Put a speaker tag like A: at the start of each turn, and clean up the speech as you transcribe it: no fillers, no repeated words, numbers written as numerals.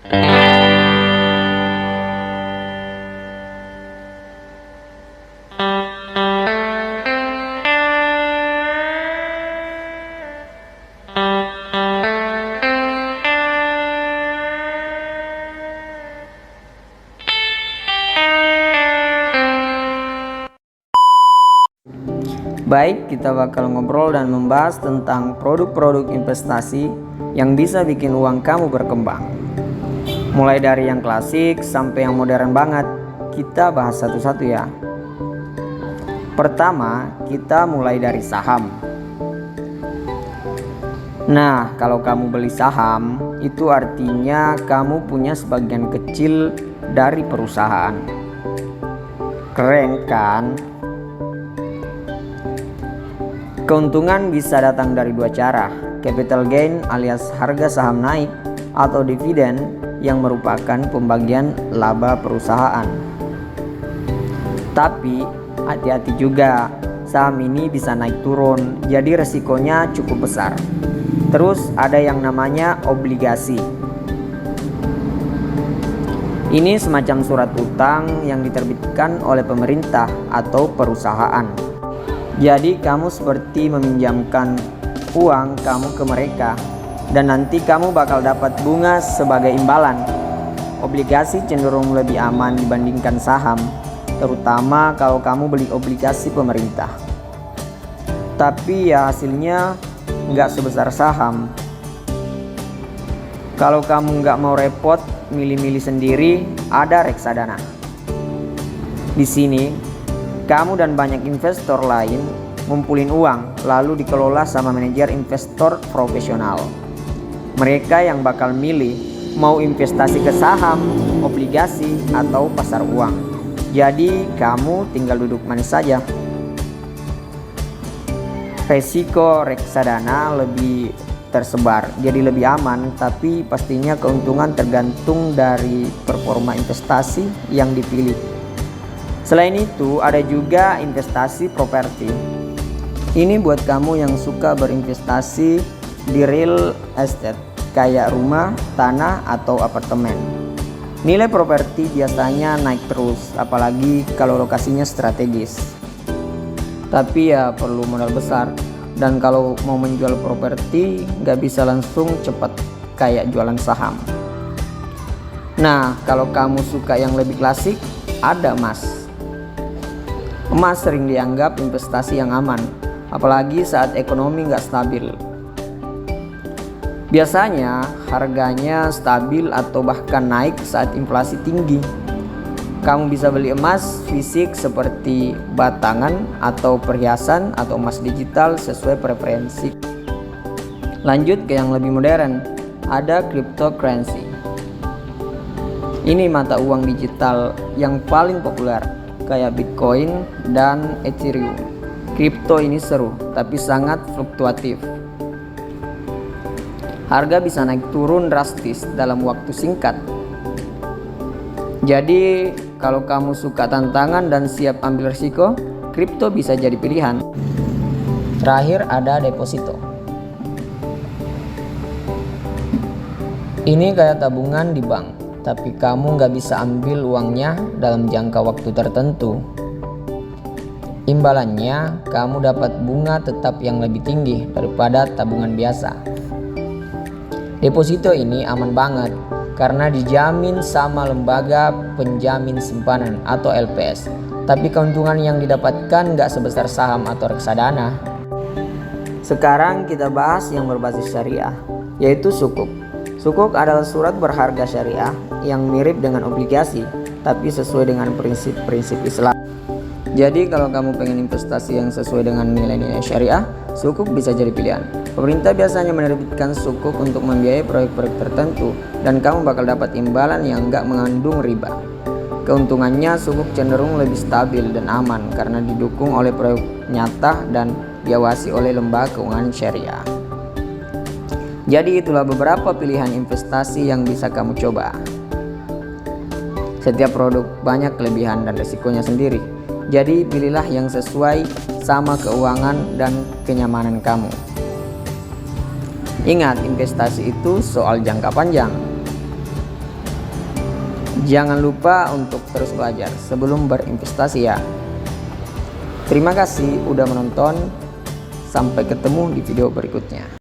A: Baik, kita bakal ngobrol dan membahas tentang produk-produk investasi yang bisa bikin uang kamu berkembang. Mulai dari yang klasik sampai yang modern banget, kita bahas satu-satu ya. Pertama, kita mulai dari saham. Nah, kalau kamu beli saham, itu artinya kamu punya sebagian kecil dari perusahaan. Keren kan? Keuntungan bisa datang dari dua cara, capital gain alias harga saham naik, atau dividen yang merupakan pembagian laba perusahaan. Tapi hati-hati juga, saham ini bisa naik turun, jadi resikonya cukup besar. Terus ada yang namanya obligasi. Ini semacam surat utang yang diterbitkan oleh pemerintah atau perusahaan. Jadi kamu seperti meminjamkan uang kamu ke mereka dan nanti kamu bakal dapat bunga sebagai imbalan. Obligasi cenderung lebih aman dibandingkan saham, terutama kalau kamu beli obligasi pemerintah. Tapi ya hasilnya nggak sebesar saham. Kalau kamu nggak mau repot milih-milih sendiri, ada reksadana. Di sini kamu dan banyak investor lain ngumpulin uang lalu dikelola sama manajer investor profesional. Mereka yang bakal milih mau investasi ke saham, obligasi, atau pasar uang. Jadi kamu tinggal duduk manis saja. Resiko reksadana lebih tersebar, jadi lebih aman, tapi pastinya keuntungan tergantung dari performa investasi yang dipilih. Selain itu, ada juga investasi properti. Ini buat kamu yang suka berinvestasi di real estate, kayak rumah, tanah, atau apartemen. Nilai properti biasanya naik terus, apalagi kalau lokasinya strategis. Tapi ya perlu modal besar, dan kalau mau menjual properti nggak bisa langsung cepat kayak jualan saham. Nah, kalau kamu suka yang lebih klasik, ada emas. Emas sering dianggap investasi yang aman, apalagi saat ekonomi nggak stabil. Biasanya harganya stabil atau bahkan naik saat inflasi tinggi. Kamu bisa beli emas fisik seperti batangan atau perhiasan atau emas digital sesuai preferensi. Lanjut ke yang lebih modern, ada cryptocurrency. Ini mata uang digital yang paling populer, kayak Bitcoin dan Ethereum. Kripto ini seru, tapi sangat fluktuatif. Harga bisa naik turun drastis dalam waktu singkat. Jadi, kalau kamu suka tantangan dan siap ambil risiko, kripto bisa jadi pilihan. Terakhir ada deposito. Ini kayak tabungan di bank, tapi kamu nggak bisa ambil uangnya dalam jangka waktu tertentu. Imbalannya, kamu dapat bunga tetap yang lebih tinggi daripada tabungan biasa. Deposito ini aman banget karena dijamin sama lembaga penjamin simpanan atau LPS. Tapi keuntungan yang didapatkan nggak sebesar saham atau reksadana. Sekarang kita bahas yang berbasis syariah, yaitu sukuk. Sukuk adalah surat berharga syariah yang mirip dengan obligasi, tapi sesuai dengan prinsip-prinsip Islam. Jadi kalau kamu pengen investasi yang sesuai dengan nilai-nilai syariah, sukuk bisa jadi pilihan. Pemerintah biasanya menerbitkan sukuk untuk membiayai proyek-proyek tertentu, dan kamu bakal dapat imbalan yang nggak mengandung riba. Keuntungannya, sukuk cenderung lebih stabil dan aman karena didukung oleh proyek nyata dan diawasi oleh lembaga keuangan syariah. Jadi itulah beberapa pilihan investasi yang bisa kamu coba. Setiap produk banyak kelebihan dan resikonya sendiri. Jadi pilihlah yang sesuai sama keuangan dan kenyamanan kamu. Ingat, investasi itu soal jangka panjang. Jangan lupa untuk terus belajar sebelum berinvestasi ya. Terima kasih udah menonton. Sampai ketemu di video berikutnya.